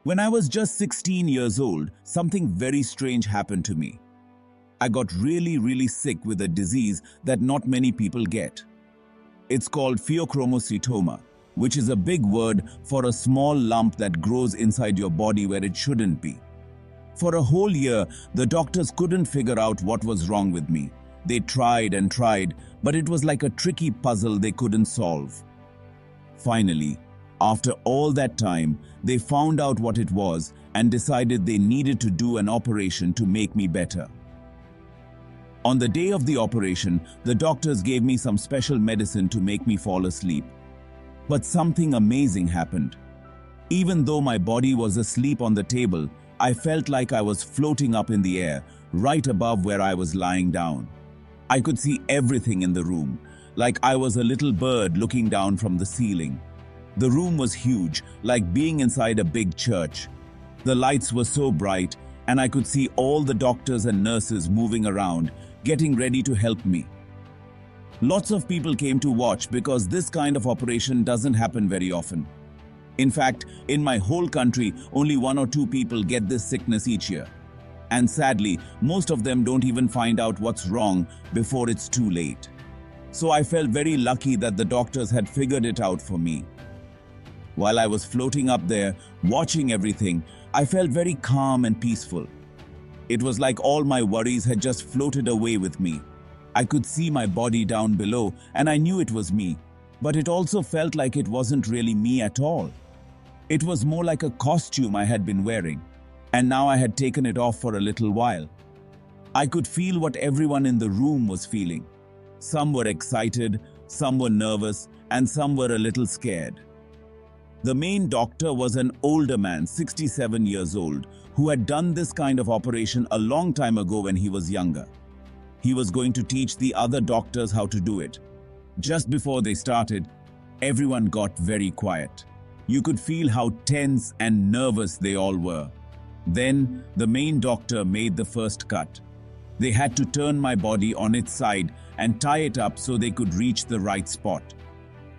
When I was just 16 years old, something very strange happened to me. I got really sick with a disease that not many people get. It's called pheochromocytoma, which is a big word for a small lump that grows inside your body where it shouldn't be. For a whole year, the doctors couldn't figure out what was wrong with me. They tried and tried, but it was like a tricky puzzle they couldn't solve. Finally, after all that time, they found out what it was and decided they needed to do an operation to make me better. On the day of the operation, the doctors gave me some special medicine to make me fall asleep. But something amazing happened. Even though my body was asleep on the table, I felt like I was floating up in the air, right above where I was lying down. I could see everything in the room, like I was a little bird looking down from the ceiling. The room was huge, like being inside a big church. The lights were so bright, and I could see all the doctors and nurses moving around, getting ready to help me. Lots of people came to watch because this kind of operation doesn't happen very often. In fact, in my whole country, only 1 or 2 people get this sickness each year. And sadly, most of them don't even find out what's wrong before it's too late. So I felt very lucky that the doctors had figured it out for me. While I was floating up there, watching everything, I felt very calm and peaceful. It was like all my worries had just floated away with me. I could see my body down below, and I knew it was me, but it also felt like it wasn't really me at all. It was more like a costume I had been wearing, and now I had taken it off for a little while. I could feel what everyone in the room was feeling. Some were excited, some were nervous, and some were a little scared. The main doctor was an older man, 67 years old, who had done this kind of operation a long time ago when he was younger. He was going to teach the other doctors how to do it. Just before they started, everyone got very quiet. You could feel how tense and nervous they all were. Then, the main doctor made the first cut. They had to turn my body on its side and tie it up so they could reach the right spot.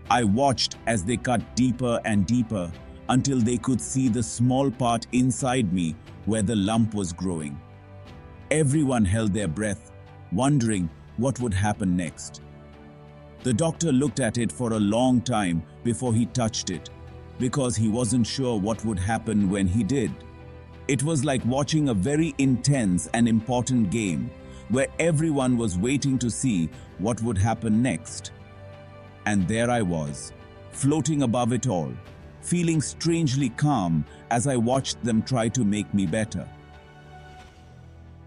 I watched as they cut deeper and deeper until they could see the small part inside me where the lump was growing. Everyone held their breath, wondering what would happen next. The doctor looked at it for a long time before he touched it, because he wasn't sure what would happen when he did. It was like watching a very intense and important game, where everyone was waiting to see what would happen next. And there I was, floating above it all, feeling strangely calm as I watched them try to make me better.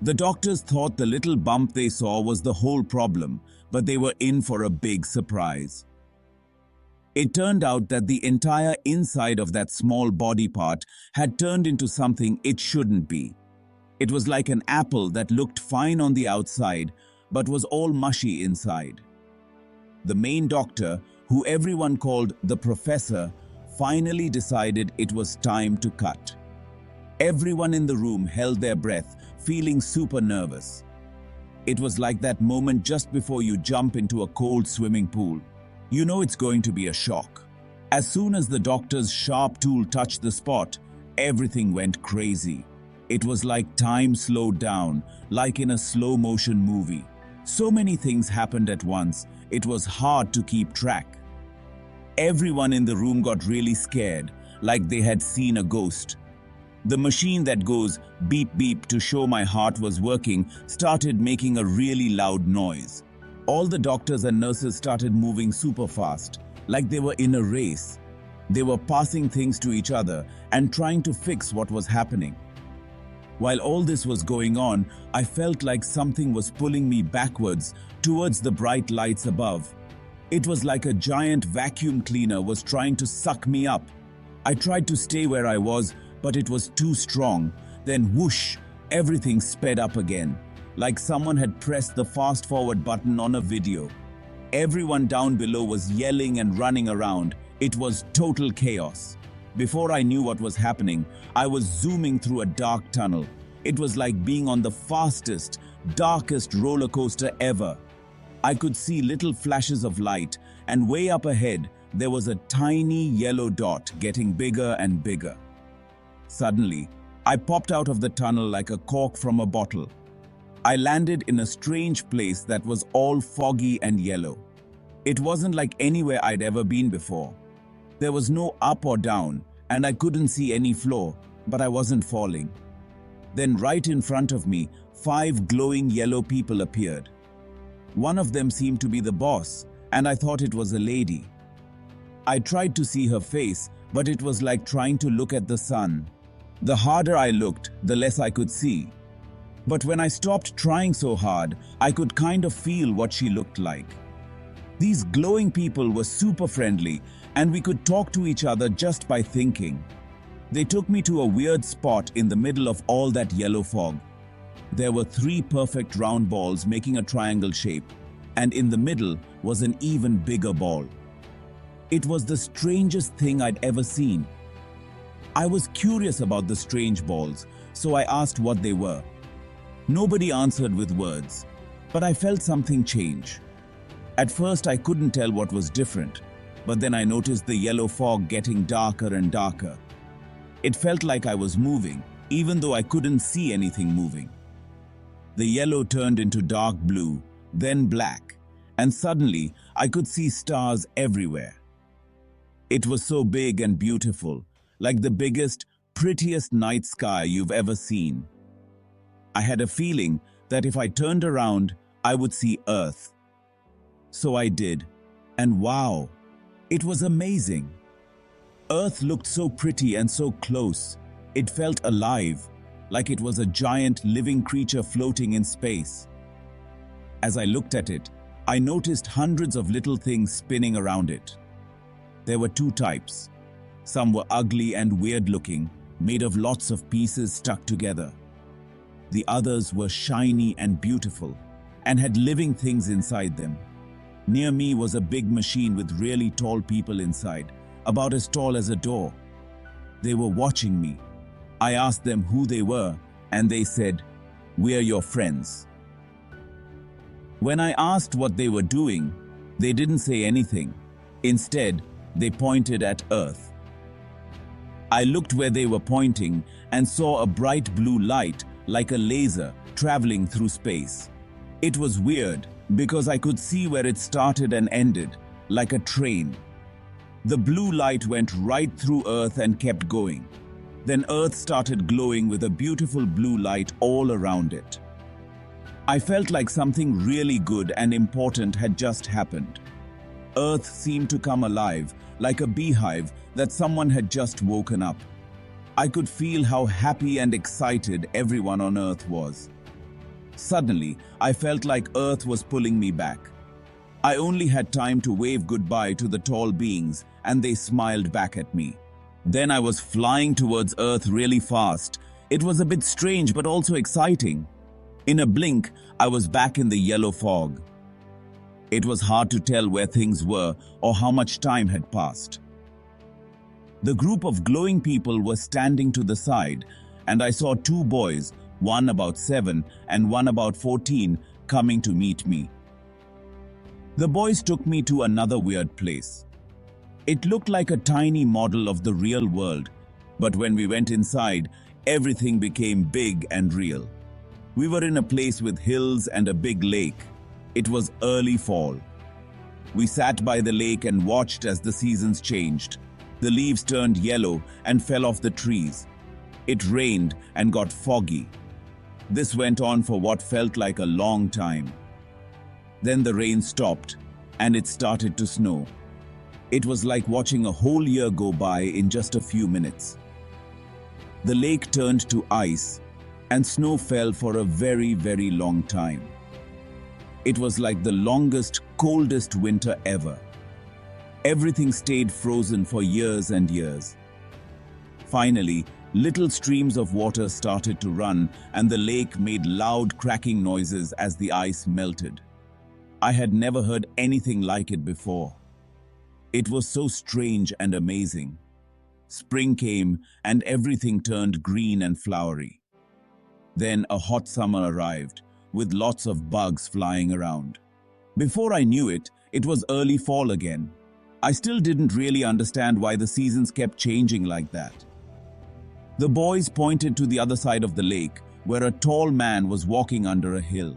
The doctors thought the little bump they saw was the whole problem, but they were in for a big surprise. It turned out that the entire inside of that small body part had turned into something it shouldn't be. It was like an apple that looked fine on the outside, but was all mushy inside. The main doctor, who everyone called the professor, finally decided it was time to cut. Everyone in the room held their breath, feeling super nervous. It was like that moment just before you jump into a cold swimming pool. You know it's going to be a shock. As soon as the doctor's sharp tool touched the spot, everything went crazy. It was like time slowed down, like in a slow-motion movie. So many things happened at once, it was hard to keep track. Everyone in the room got really scared, like they had seen a ghost. The machine that goes beep beep to show my heart was working started making a really loud noise. All the doctors and nurses started moving super fast, like they were in a race. They were passing things to each other and trying to fix what was happening. While all this was going on, I felt like something was pulling me backwards towards the bright lights above. It was like a giant vacuum cleaner was trying to suck me up. I tried to stay where I was, but it was too strong. Then whoosh, everything sped up again, like someone had pressed the fast forward button on a video. Everyone down below was yelling and running around. It was total chaos. Before I knew what was happening, I was zooming through a dark tunnel. It was like being on the fastest, darkest roller coaster ever. I could see little flashes of light, and way up ahead, there was a tiny yellow dot getting bigger and bigger. Suddenly, I popped out of the tunnel like a cork from a bottle. I landed in a strange place that was all foggy and yellow. It wasn't like anywhere I'd ever been before. There was no up or down, and I couldn't see any floor, but I wasn't falling. Then right in front of me, 5 glowing yellow people appeared. One of them seemed to be the boss, and I thought it was a lady. I tried to see her face, but it was like trying to look at the sun. The harder I looked, the less I could see. But when I stopped trying so hard, I could kind of feel what she looked like. These glowing people were super friendly, and we could talk to each other just by thinking. They took me to a weird spot in the middle of all that yellow fog. There were 3 perfect round balls making a triangle shape, and in the middle was an even bigger ball. It was the strangest thing I'd ever seen. I was curious about the strange balls, so I asked what they were. Nobody answered with words, but I felt something change. At first I couldn't tell what was different, but then I noticed the yellow fog getting darker and darker. It felt like I was moving, even though I couldn't see anything moving. The yellow turned into dark blue, then black, and suddenly I could see stars everywhere. It was so big and beautiful, like the biggest, prettiest night sky you've ever seen. I had a feeling that if I turned around, I would see Earth. So I did, and wow, it was amazing. Earth looked so pretty and so close. It felt alive, like it was a giant living creature floating in space. As I looked at it, I noticed hundreds of little things spinning around it. There were 2 types. Some were ugly and weird looking, made of lots of pieces stuck together. The others were shiny and beautiful, and had living things inside them. Near me was a big machine with really tall people inside, about as tall as a door. They were watching me. I asked them who they were, and they said, "We're your friends." When I asked what they were doing, they didn't say anything. Instead, they pointed at Earth. I looked where they were pointing and saw a bright blue light like a laser traveling through space. It was weird because I could see where it started and ended, like a train. The blue light went right through Earth and kept going. Then Earth started glowing with a beautiful blue light all around it. I felt like something really good and important had just happened. Earth seemed to come alive, like a beehive that someone had just woken up. I could feel how happy and excited everyone on Earth was. Suddenly, I felt like Earth was pulling me back. I only had time to wave goodbye to the tall beings, and they smiled back at me. Then I was flying towards Earth really fast. It was a bit strange but also exciting. In a blink, I was back in the yellow fog. It was hard to tell where things were or how much time had passed. The group of glowing people were standing to the side, and I saw 2 boys, one about 7 and one about 14, coming to meet me. The boys took me to another weird place. It looked like a tiny model of the real world, but when we went inside, everything became big and real. We were in a place with hills and a big lake. It was early fall. We sat by the lake and watched as the seasons changed. The leaves turned yellow and fell off the trees. It rained and got foggy. This went on for what felt like a long time. Then the rain stopped and it started to snow. It was like watching a whole year go by in just a few minutes. The lake turned to ice and snow fell for a very, very long time. It was like the longest, coldest winter ever. Everything stayed frozen for years and years. Finally, little streams of water started to run, and the lake made loud cracking noises as the ice melted. I had never heard anything like it before. It was so strange and amazing. Spring came, and everything turned green and flowery. Then a hot summer arrived, with lots of bugs flying around. Before I knew it, it was early fall again. I still didn't really understand why the seasons kept changing like that. The boys pointed to the other side of the lake, where a tall man was walking under a hill.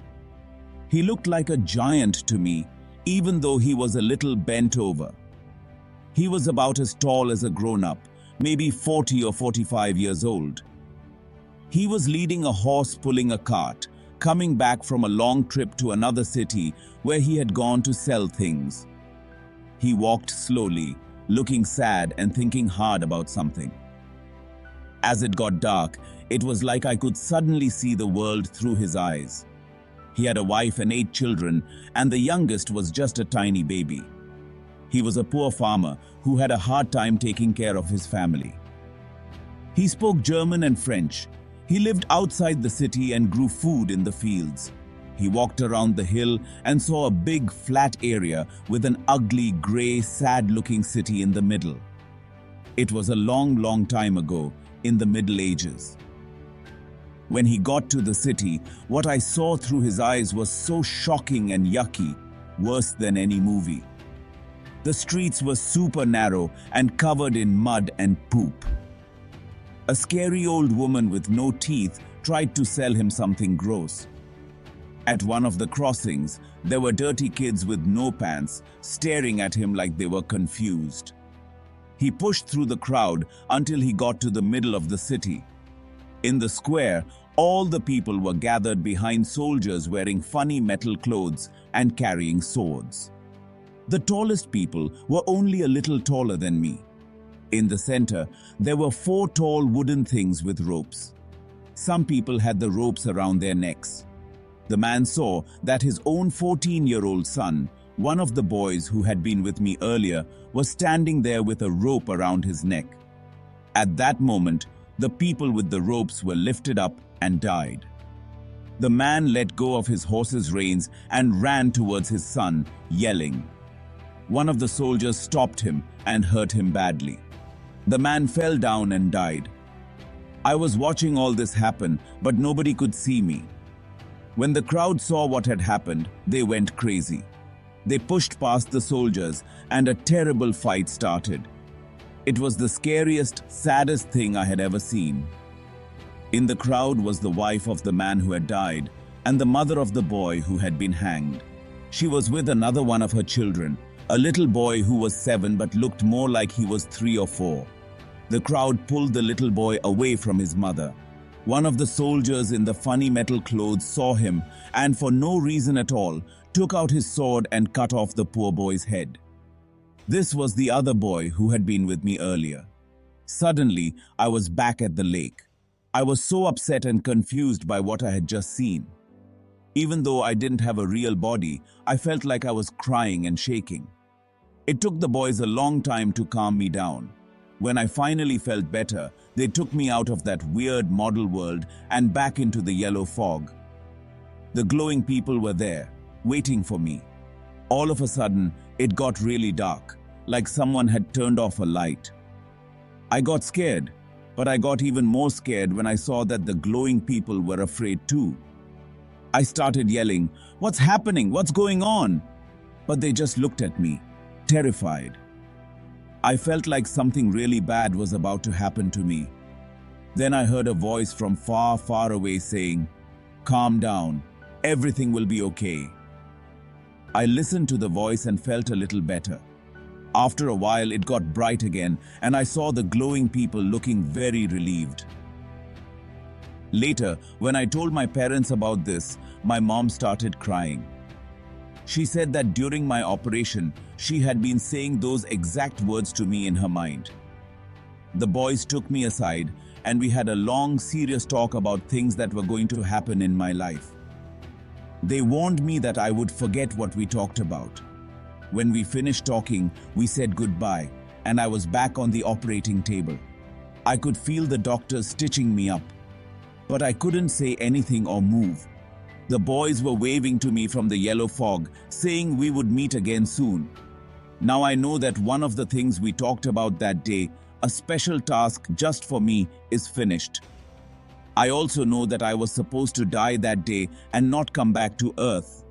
He looked like a giant to me, even though he was a little bent over. He was about as tall as a grown-up, maybe 40 or 45 years old. He was leading a horse pulling a cart, coming back from a long trip to another city where he had gone to sell things. He walked slowly, looking sad and thinking hard about something. As it got dark, it was like I could suddenly see the world through his eyes. He had a wife and 8 children, and the youngest was just a tiny baby. He was a poor farmer who had a hard time taking care of his family. He spoke German and French. He lived outside the city and grew food in the fields. He walked around the hill and saw a big flat area with an ugly, grey, sad-looking city in the middle. It was a long, long time ago, in the Middle Ages. When he got to the city, what I saw through his eyes was so shocking and yucky, worse than any movie. The streets were super narrow and covered in mud and poop. A scary old woman with no teeth tried to sell him something gross. At one of the crossings, there were dirty kids with no pants staring at him like they were confused. He pushed through the crowd until he got to the middle of the city. In the square, all the people were gathered behind soldiers wearing funny metal clothes and carrying swords. The tallest people were only a little taller than me. In the center, there were 4 tall wooden things with ropes. Some people had the ropes around their necks. The man saw that his own 14-year-old son, one of the boys who had been with me earlier, was standing there with a rope around his neck. At that moment, the people with the ropes were lifted up and died. The man let go of his horse's reins and ran towards his son, yelling. One of the soldiers stopped him and hurt him badly. The man fell down and died. I was watching all this happen, but nobody could see me. When the crowd saw what had happened, they went crazy. They pushed past the soldiers, and a terrible fight started. It was the scariest, saddest thing I had ever seen. In the crowd was the wife of the man who had died, and the mother of the boy who had been hanged. She was with another one of her children, a little boy who was 7 but looked more like he was 3 or 4. The crowd pulled the little boy away from his mother. One of the soldiers in the funny metal clothes saw him and, for no reason at all, took out his sword and cut off the poor boy's head. This was the other boy who had been with me earlier. Suddenly, I was back at the lake. I was so upset and confused by what I had just seen. Even though I didn't have a real body, I felt like I was crying and shaking. It took the boys a long time to calm me down. When I finally felt better, they took me out of that weird model world and back into the yellow fog. The glowing people were there, waiting for me. All of a sudden, it got really dark, like someone had turned off a light. I got scared, but I got even more scared when I saw that the glowing people were afraid too. I started yelling, "What's happening? What's going on?" But they just looked at me, terrified. I felt like something really bad was about to happen to me. Then I heard a voice from far, far away saying, "Calm down, everything will be okay." I listened to the voice and felt a little better. After a while, it got bright again, and I saw the glowing people looking very relieved. Later, when I told my parents about this, my mom started crying. She said that during my operation, she had been saying those exact words to me in her mind. The boys took me aside, and we had a long, serious talk about things that were going to happen in my life. They warned me that I would forget what we talked about. When we finished talking, we said goodbye, and I was back on the operating table. I could feel the doctors stitching me up, but I couldn't say anything or move. The boys were waving to me from the yellow fog, saying we would meet again soon. Now I know that one of the things we talked about that day, a special task just for me, is finished. I also know that I was supposed to die that day and not come back to Earth.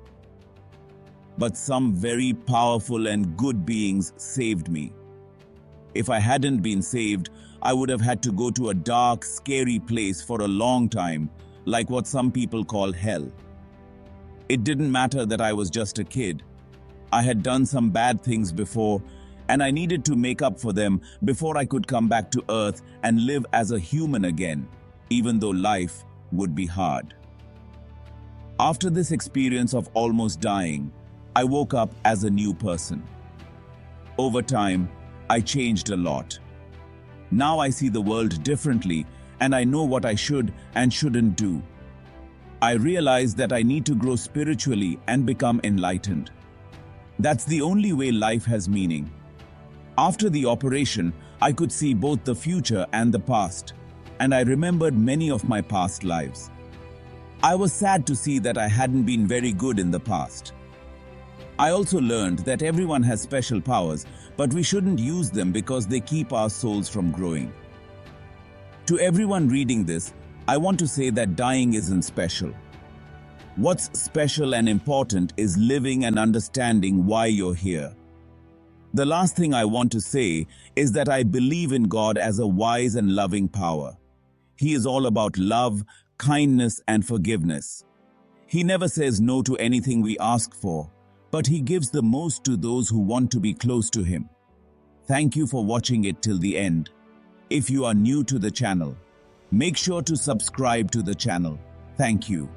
But some very powerful and good beings saved me. If I hadn't been saved, I would have had to go to a dark, scary place for a long time, like what some people call hell. It didn't matter that I was just a kid. I had done some bad things before, and I needed to make up for them before I could come back to Earth and live as a human again, even though life would be hard. After this experience of almost dying, I woke up as a new person. Over time, I changed a lot. Now I see the world differently, and I know what I should and shouldn't do. I realize that I need to grow spiritually and become enlightened. That's the only way life has meaning. After the operation, I could see both the future and the past, and I remembered many of my past lives. I was sad to see that I hadn't been very good in the past. I also learned that everyone has special powers, but we shouldn't use them because they keep our souls from growing. To everyone reading this, I want to say that dying isn't special. What's special and important is living and understanding why you're here. The last thing I want to say is that I believe in God as a wise and loving power. He is all about love, kindness, and forgiveness. He never says no to anything we ask for, but He gives the most to those who want to be close to Him. Thank you for watching it till the end. If you are new to the channel, make sure to subscribe to the channel. Thank you.